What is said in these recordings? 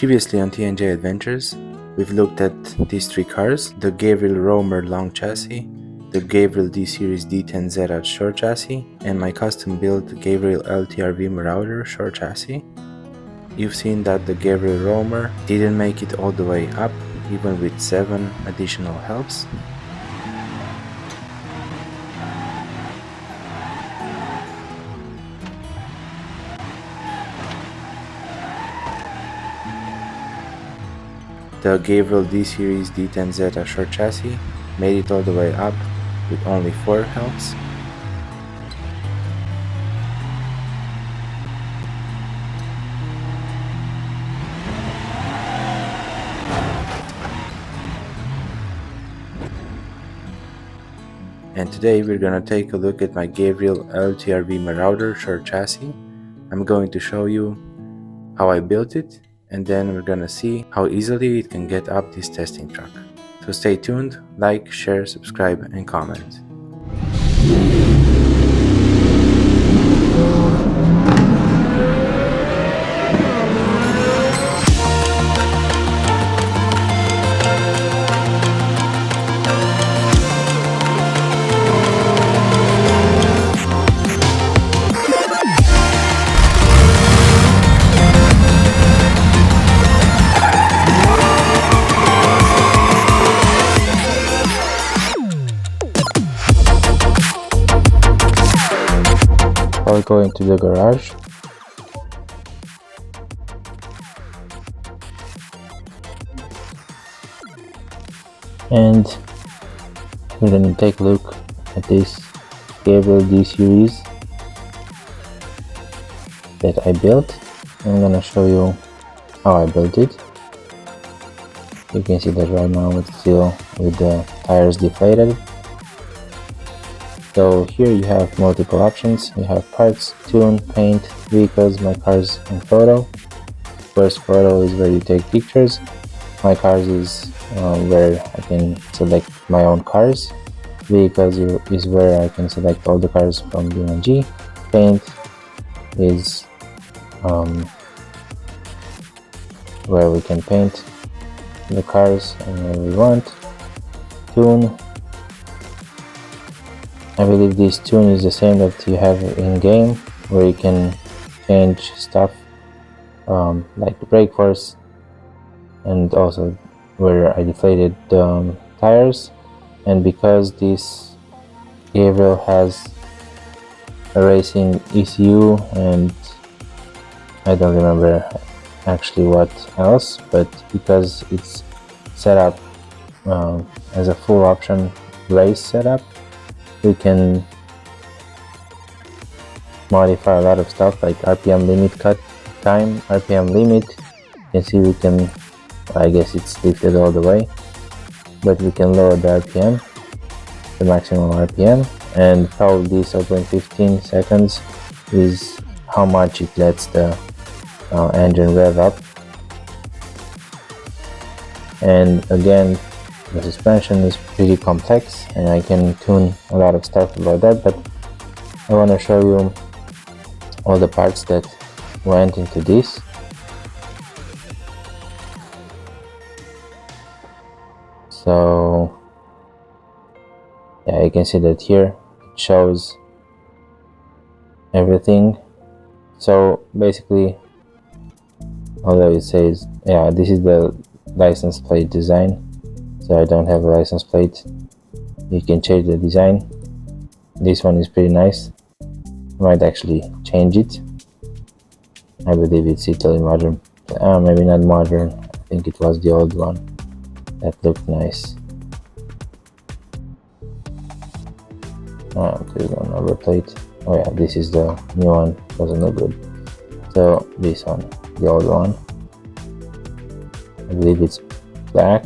Previously on TNJ Adventures, we've looked at these three cars: the Gavril Roamer long chassis, the Gavril D-Series D10Z short chassis, and my custom built Gavril L-TRV Marauder short chassis. You've seen that the Gavril Roamer didn't make it all the way up, even with 7 additional helps. The Gavril D-Series D10Z short chassis made it all the way up with only 4 helps. And today we're gonna take a look at my Gavril L-TRV Marauder short chassis. I'm going to show you how I built it, and then we're gonna see how easily it can get up this testing truck. So stay tuned, like, share, subscribe, and comment. I'll go into the garage. And we're going to take a look at this Gavril D-Series that I built. I'm going to show you how I built it. You can see that right now it's still with the tires deflated. So here you have multiple options. You have parts, tune, paint, vehicles, my cars, and photo. First photo is where you take pictures. My cars is where I can select my own cars. Vehicles is where I can select all the cars from BeamNG. Paint is where we can paint the cars whenever we want. Tune, I believe this tune is the same that you have in game, where you can change stuff like the brake force, and also where I deflated the tires. And because this Gavril has a racing ECU and I don't remember actually what else, but because it's set up as a full option race setup, we can modify a lot of stuff like RPM limit cut time, RPM limit. You can see we can, I guess it's lifted all the way, but we can lower the RPM, the maximum RPM, and how this 0.15 seconds is how much it lets the engine rev up. And again, the suspension is pretty complex and I can tune a lot of stuff about that, but I want to show you all the parts that went into this. So yeah, you can see that here it shows everything. So basically, although it says, yeah, this is the license plate design. So I don't have a license plate. You can change the design. This one is pretty nice. I might actually change it. I believe it's Italy modern. Maybe not modern. I think it was the old one. That looked nice. There's no number plate. Oh yeah, this is the new one. Doesn't look good. So this one, the old one. I believe it's black.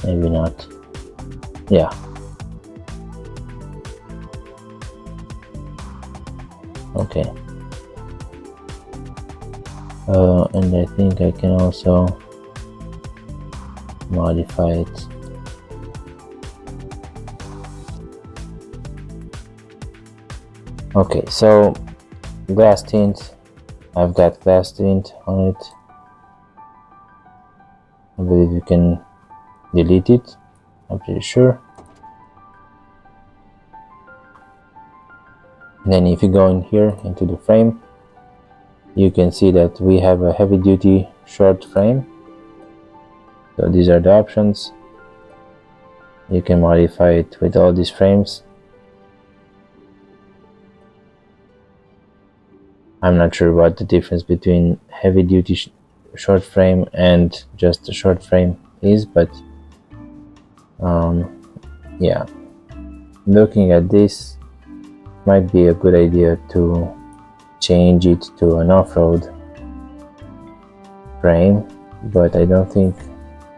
Maybe not. Yeah. Okay. And I think I can also modify it. Okay, so glass tint, I've got glass tint on it. I believe you can delete it, I'm pretty sure. And then if you go in here into the frame, you can see that we have a heavy duty short frame. So these are the options. You can modify it with all these frames. I'm not sure what the difference between heavy duty short frame and just a short frame is, but yeah, looking at this, might be a good idea to change it to an off-road frame, but I don't think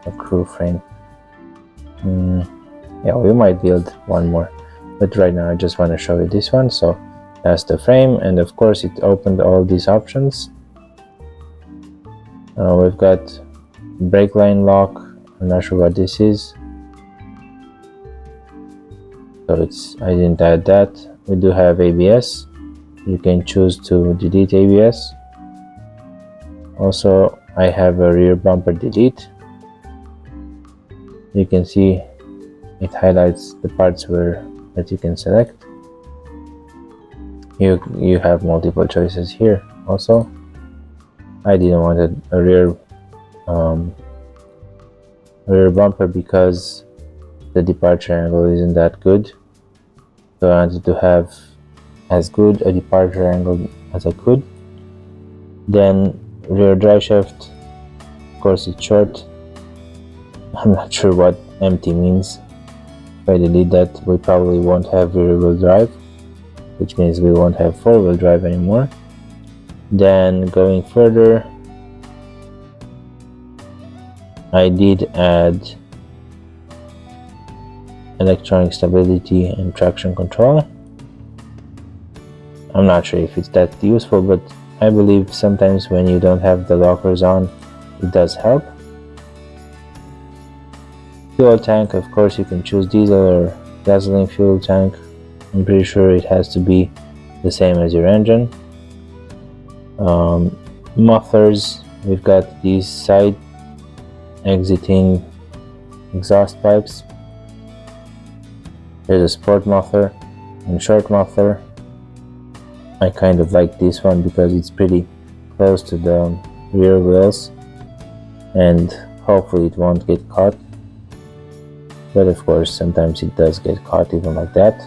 a crew frame. Yeah, we might build one more, but right now I just want to show you this one. So that's the frame, and of course it opened all these options. We've got brake line lock. I'm not sure what this is, so I didn't add that. We do have ABS. You can choose to delete ABS. Also, I have a rear bumper delete. You can see it highlights the parts that you can select. You have multiple choices here. Also, I didn't want a rear bumper because the departure angle isn't that good. So I wanted to have as good a departure angle as I could. Then rear drive shaft, of course it's short. I'm not sure what empty means. If I delete that, we probably won't have rear wheel drive, which means we won't have four-wheel drive anymore. Then going further, I did add electronic stability and traction control. I'm not sure if it's that useful, but I believe sometimes when you don't have the lockers on, it does help. Fuel tank, of course you can choose diesel or gasoline fuel tank. I'm pretty sure it has to be the same as your engine. Mufflers, we've got these side exiting exhaust pipes. There's a sport muffler and short muffler. I kind of like this one because it's pretty close to the rear wheels and hopefully it won't get caught, but of course sometimes it does get caught even like that.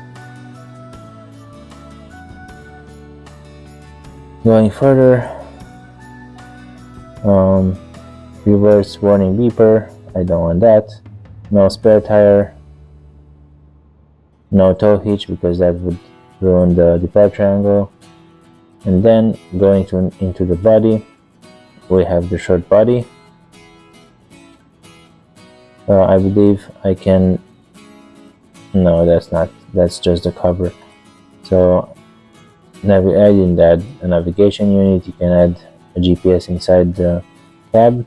Going further, reverse warning beeper, I don't want that. No spare tire, no tow hitch because that would ruin the departure angle. And then going into the body, we have the short body. I believe I can, no, that's just the cover. So I didn't add a navigation unit. You can add a GPS inside the cab.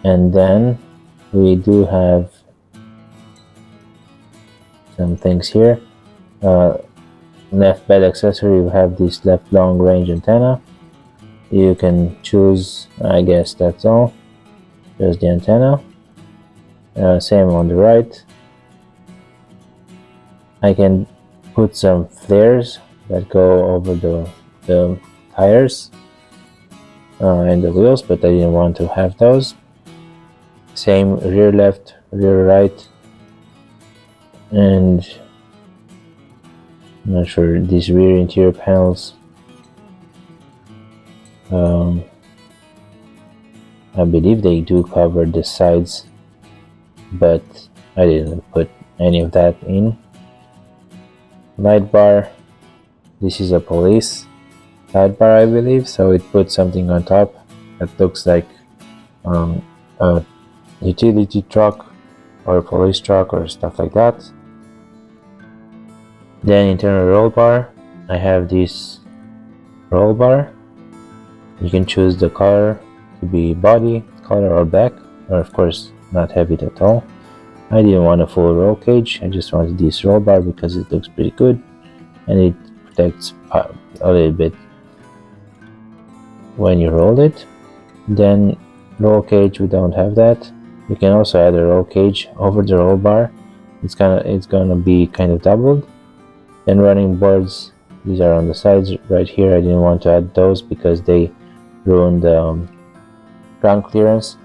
And then we do have some things here. Left bed accessory, we have this left long range antenna. You can choose, I guess that's all, just the antenna. Same on the right. I can put some flares that go over the tires and the wheels, but I didn't want to have those. Same rear left, rear right, and I'm not sure these rear interior panels. I believe they do cover the sides, but I didn't put any of that in. Light bar, this is a police light bar I believe, so it puts something on top that looks like a utility truck or a police truck or stuff like that. Then internal roll bar, I have this roll bar. You can choose the color to be body color or black, or of course not have it at all. I didn't want a full roll cage, I just wanted this roll bar because it looks pretty good and it protects a little bit when you roll it. Then roll cage, we don't have that. You can also add a roll cage over the roll bar. It's gonna be kind of doubled. Then running boards, these are on the sides right here. I didn't want to add those because they ruin the ground clearance.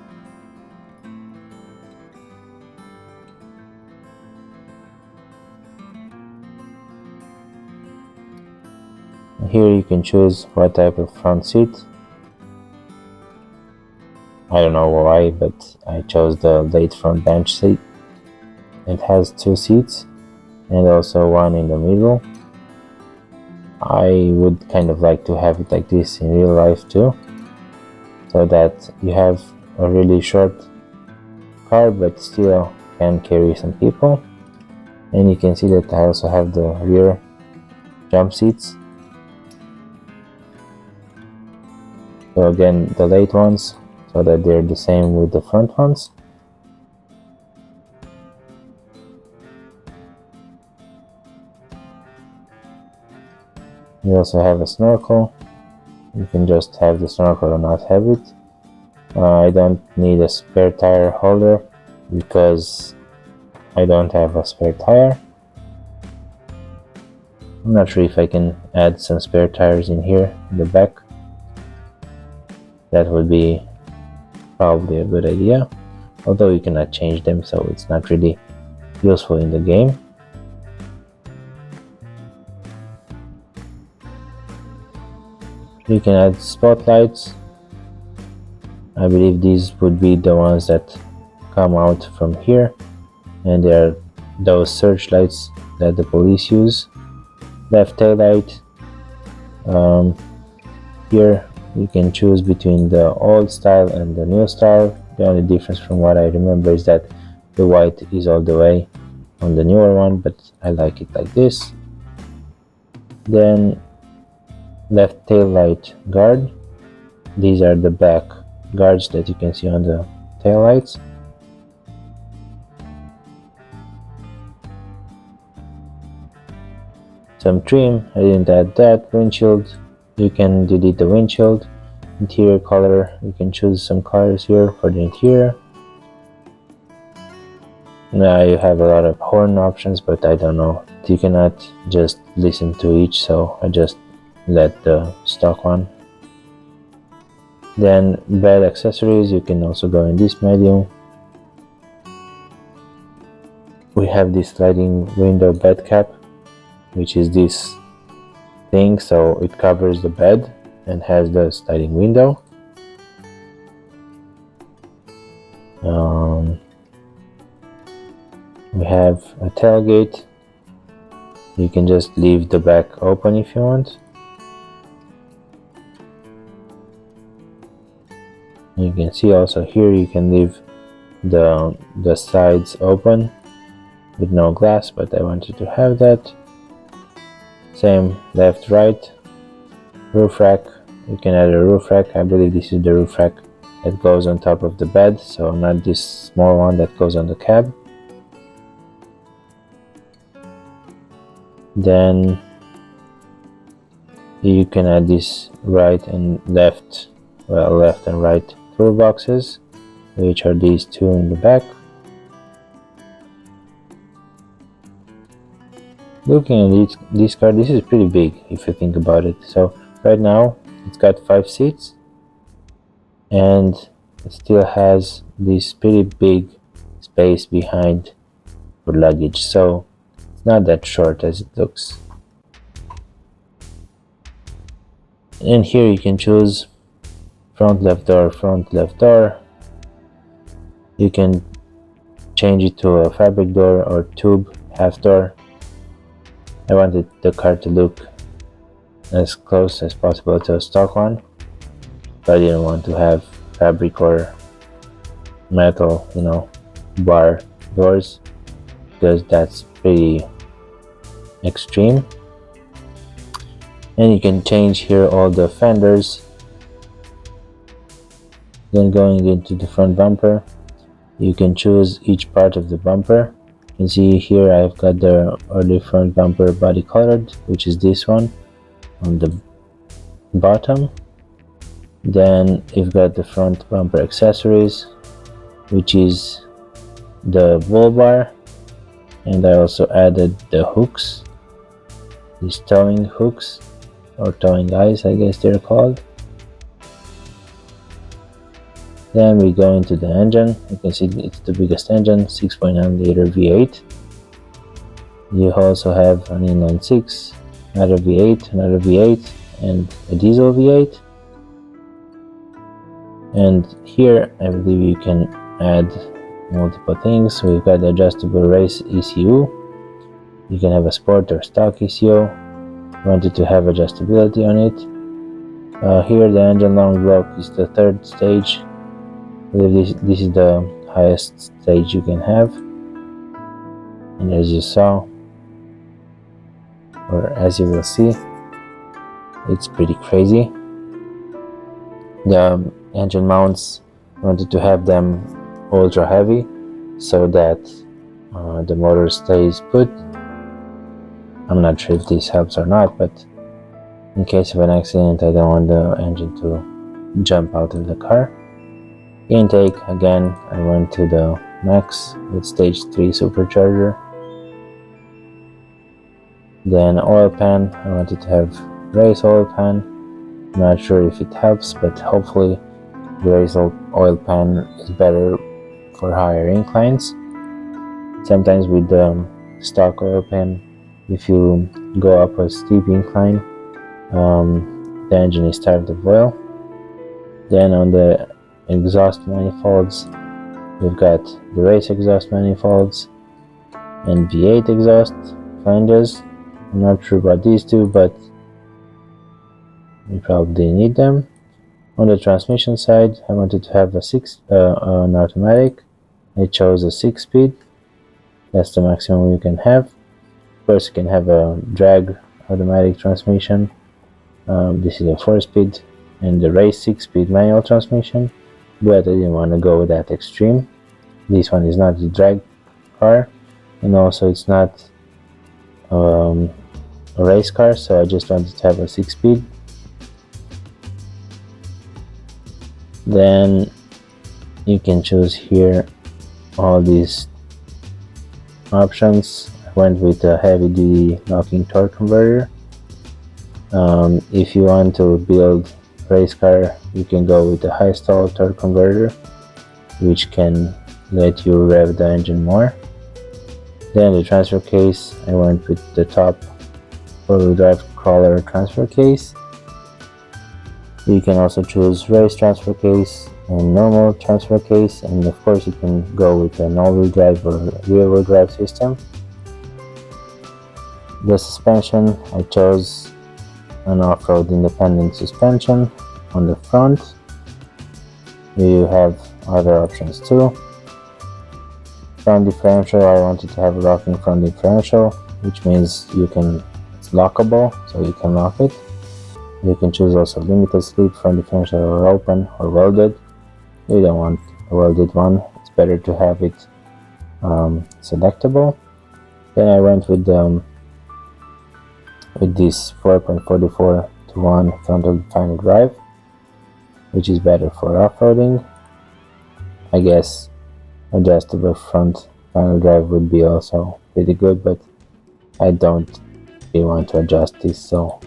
Here you can choose what type of front seat. I don't know why, but I chose the late front bench seat. It has 2 seats and also one in the middle. I would kind of like to have it like this in real life too, so that you have a really short car but still can carry some people. And you can see that I also have the rear jump seats. So again, the late ones, so that they're the same with the front ones. You also have a snorkel. You can just have the snorkel or not have it. I don't need a spare tire holder because I don't have a spare tire. I'm not sure if I can add some spare tires in here in the back. That would be probably a good idea, although you cannot change them, so it's not really useful in the game. You can add spotlights. I believe these would be the ones that come out from here, and they are those searchlights that the police use. Left tail light. Here you can choose between the old style and the new style. The only difference from what I remember is that the white is all the way on the newer one, but I like it like this. Then left tail light guard. These are the back guards that you can see on the tail lights. Some trim, I didn't add that. Windshield, you can delete the windshield. Interior color, you can choose some colors here for the interior. Now you have a lot of horn options, but I don't know, you cannot just listen to each, so I just let the stock one. Then bed accessories, you can also go in this menu. We have this sliding window bed cap, which is this thing, so it covers the bed and has the sliding window. We have a tailgate. You can just leave the back open if you want. You can see also here you can leave the sides open with no glass, but I wanted to have that. Same left, right. Roof rack, you can add a roof rack. I believe this is the roof rack that goes on top of the bed, so not this small one that goes on the cab. Then you can add this right and left, well, left and right toolboxes, which are these two in the back. Looking at this car, this is pretty big if you think about it. So right now it's got 5 seats and it still has this pretty big space behind for luggage, so it's not that short as it looks. And here you can choose front left door, front left door. You can change it to a fabric door or tube half door. I wanted the car to look as close as possible to a stock one, but I didn't want to have fabric or metal, bar doors, because that's pretty extreme. And you can change here all the fenders. Then going into the front bumper, you can choose each part of the bumper. You can see here I've got the early front bumper body colored, which is this one on the bottom. Then you've got the front bumper accessories, which is the bull bar, and I also added the hooks, these towing hooks or towing eyes, I guess they're called. Then we go into the engine. You can see it's the biggest engine, 6.9 liter V8. You also have an inline 6, another V8, another V8, and a diesel V8. And here I believe you can add multiple things. So we've got the adjustable race ECU. You can have a sport or stock ECU. Wanted to have adjustability on it. Here the engine long block is the third stage. I believe this is the highest stage you can have. And as you saw, or as you will see, it's pretty crazy. The engine mounts, wanted to have them ultra heavy so that the motor stays put. I'm not sure if this helps or not, but in case of an accident I don't want the engine to jump out of the car. Intake, again I went to the max with stage 3 supercharger. Then oil pan, I wanted to have race oil pan. I'm not sure if it helps, but hopefully the race oil pan is better for higher inclines. Sometimes with the stock oil pan, if you go up a steep incline, the engine is starved of oil. Then on the exhaust manifolds, we've got the race exhaust manifolds and V8 exhaust flanges. I'm not sure about these two, but you probably need them. On the transmission side, I wanted to have an automatic. I chose a 6-speed. That's the maximum you can have. Of course, you can have a drag automatic transmission. This is a 4-speed, and the race 6-speed manual transmission, but I didn't want to go with that extreme. This one is not a drag car, and also it's not a race car, so I just wanted to have a 6-speed. Then you can choose here all these options. I went with a heavy duty locking torque converter. If you want to build race car, you can go with a high stall torque converter, which can let you rev the engine more. Then the transfer case, I went with the top 4-wheel drive crawler transfer case. You can also choose race transfer case and normal transfer case, and of course you can go with an all-wheel drive or rear-wheel drive system. The suspension, I chose an off-road independent suspension on the front. You have other options too. Front differential, I wanted to have a locking front differential, which means it's lockable, so you can lock it. You can choose also limited slip front differential, or open or welded. We don't want a welded one, it's better to have it selectable. Then I went with this 4.44 to 1 frontal final drive, which is better for off-roading. I guess adjustable front final drive would be also pretty good, but I don't really want to adjust this, so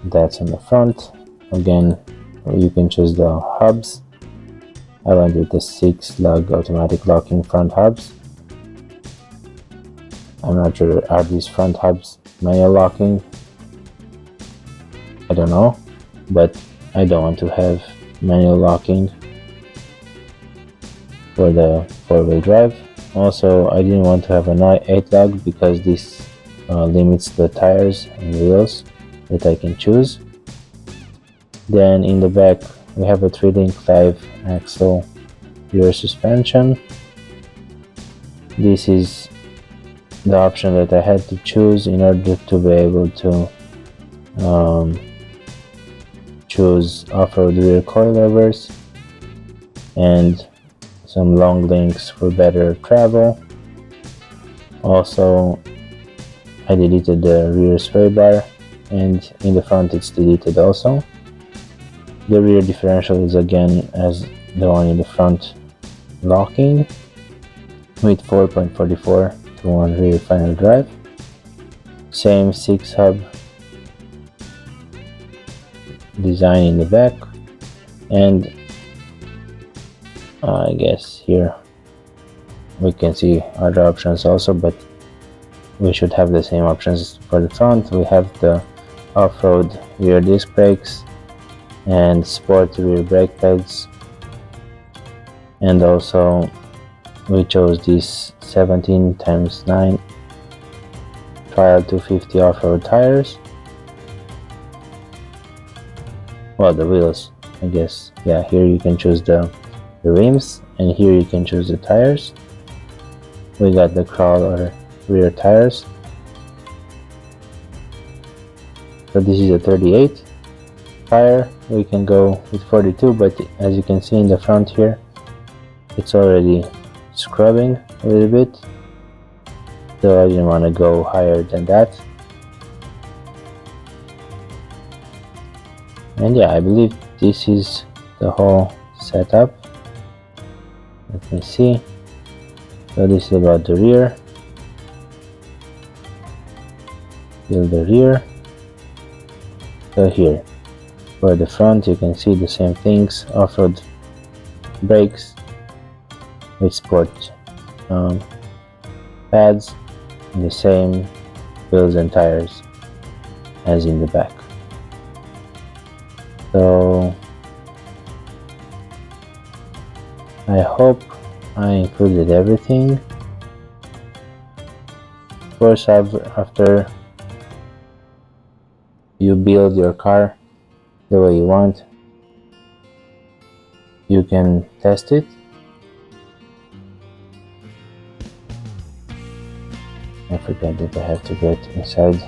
that's on the front. Again, you can choose the hubs. I went with the 6-lug automatic locking front hubs. I'm not sure, are these front hubs manual locking? I don't know, but I don't want to have manual locking for the 4-wheel drive. Also, I didn't want to have an 8-lug because this limits the tires and wheels that I can choose. Then in the back we have a 3-link 5-axle rear suspension. This is the option that I had to choose in order to be able to choose off-road rear coilovers and some long links for better travel. Also, I deleted the rear sway bar, and in the front it's deleted also. The rear differential is again as the one in the front, locking with 4.44 to 1 rear final drive. Same 6 hub design in the back, and I guess here we can see other options also, but we should have the same options for the front. We have the off-road rear disc brakes and sport rear brake pads, and also we chose these 17x9 trial 250 off-road tires. Well, the wheels, I guess. Yeah, here you can choose the rims, and here you can choose the tires. We got the crawl or rear tires. So this is a 38 tire. We can go with 42, but as you can see in the front here, it's already scrubbing a little bit, so I didn't want to go higher than that. And yeah, I believe this is the whole setup. Let me see. So this is about the rear. Build the rear. So here for the front, you can see the same things: off-road brakes with sport pads, and the same wheels and tires as in the back. So I hope I included everything. Of course, after you build your car the way you want, you can test it. I forgot that I have to get inside.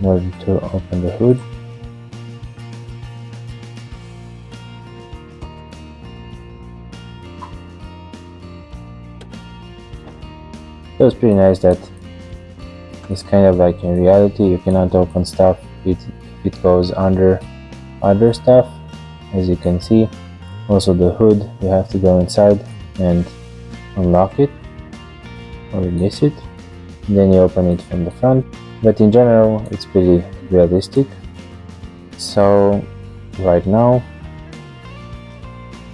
In order to open the hood. So it's pretty nice that it's kind of like in reality you cannot open stuff if it goes under other stuff, as you can see. Also the hood, you have to go inside and unlock it or release it, and then you open it from the front. But in general, it's pretty realistic. So right now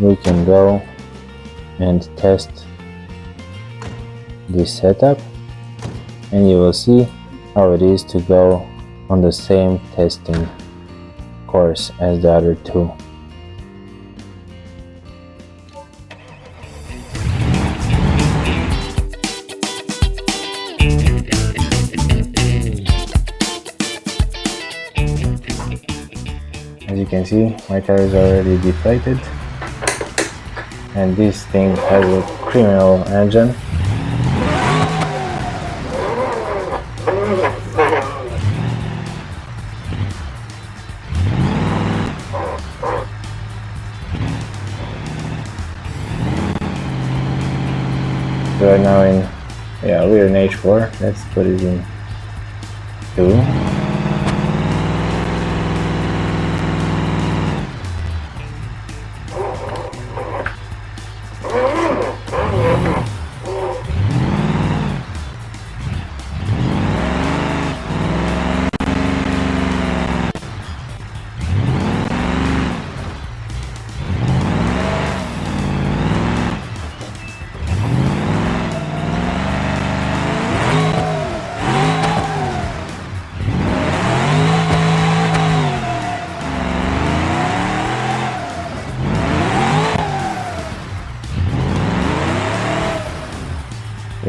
we can go and test this setup, and you will see how it is to go on the same testing course as the other two. As you can see, my tires are already deflated, and this thing has a criminal engine. We are now in, we're in H4. Let's put it in 2.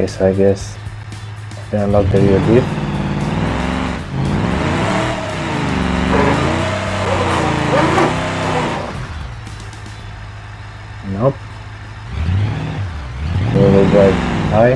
So I guess I can unlock the rear diff. Nope. So we'll drive high.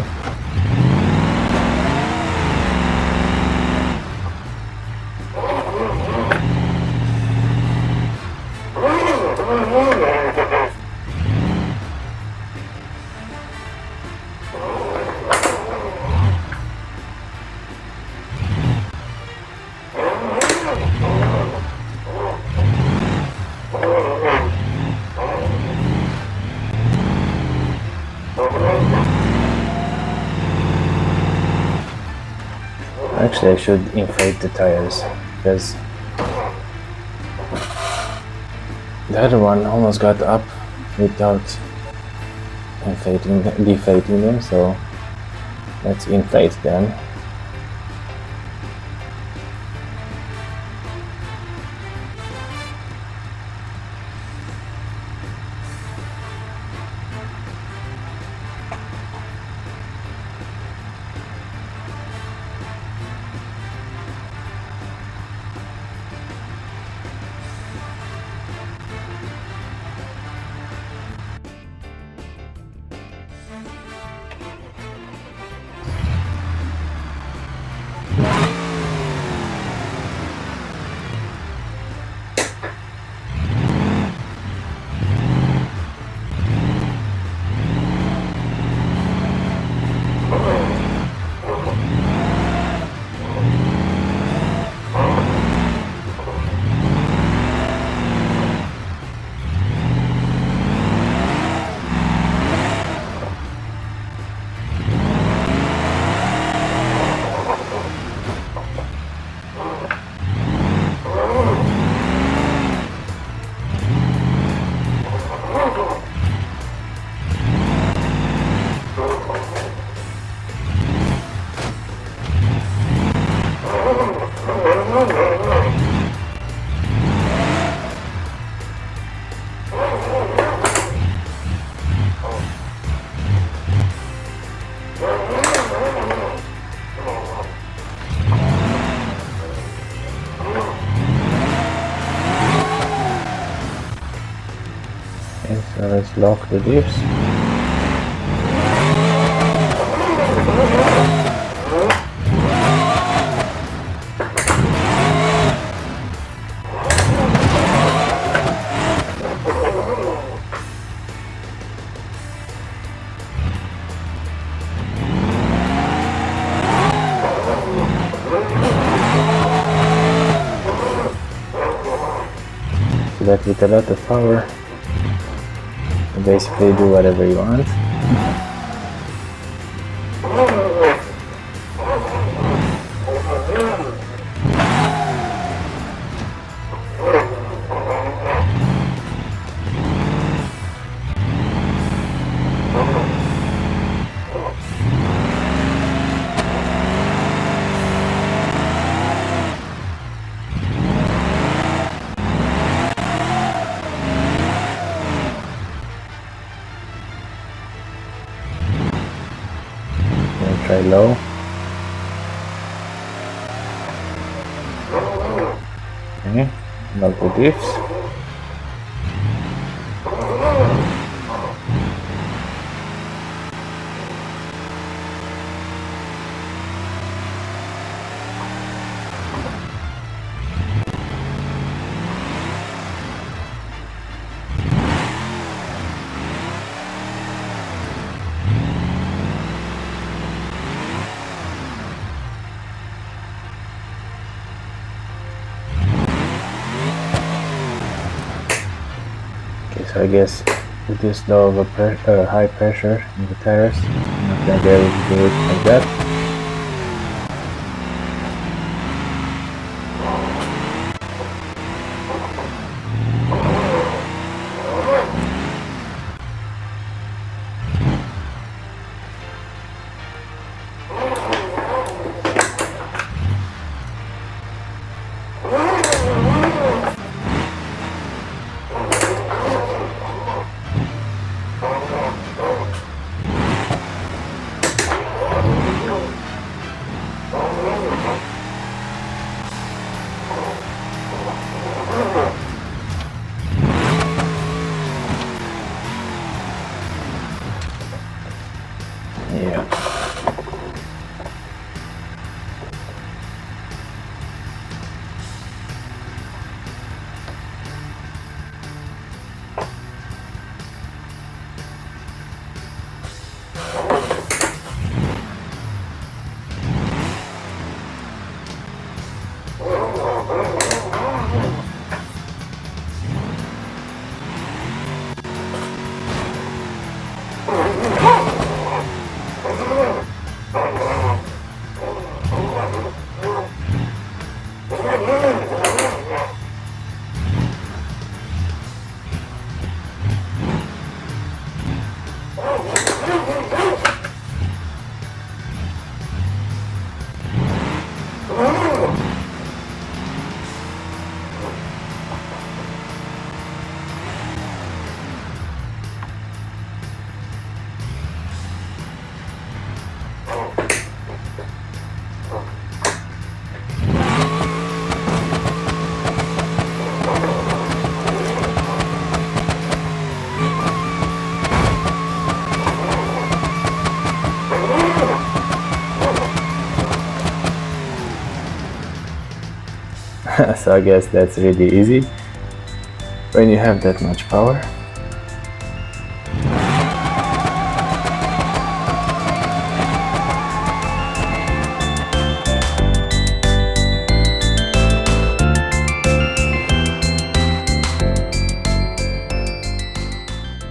Actually, I should inflate the tires, because the other one almost got up without deflating them, so let's inflate them. Okay, so let's lock the diffs. So that with a lot of power, you basically do whatever you want. Try low. Okay, lock the diffs. So I guess with this low of a high pressure in the tires, I'm not gonna be able to do it like that. Yeah. So I guess that's really easy when you have that much power.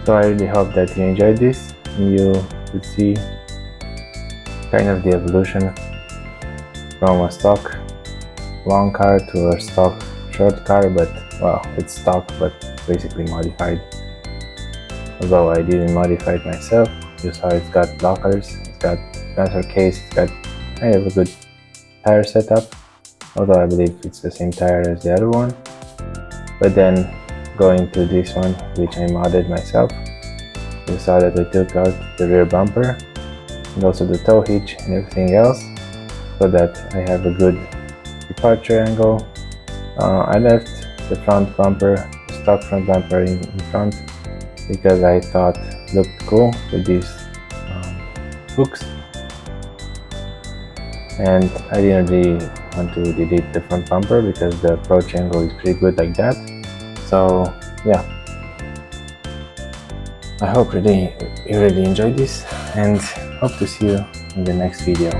So I really hope that you enjoyed this and you could see kind of the evolution from a stock long car to a stock short car, but well, it's stock but basically modified. Although I didn't modify it myself, you saw it's got blockers, it's got transfer case, it's got kind of a good tire setup, although I believe it's the same tire as the other one. But then going to this one, which I modded myself, you saw that I took out the rear bumper and also the tow hitch and everything else, so that I have a good departure angle. I left the front bumper, the stock front bumper in front, because I thought it looked cool with these hooks, and I didn't really want to delete the front bumper because the approach angle is pretty good like that. So yeah, I hope you really enjoyed this, and hope to see you in the next video.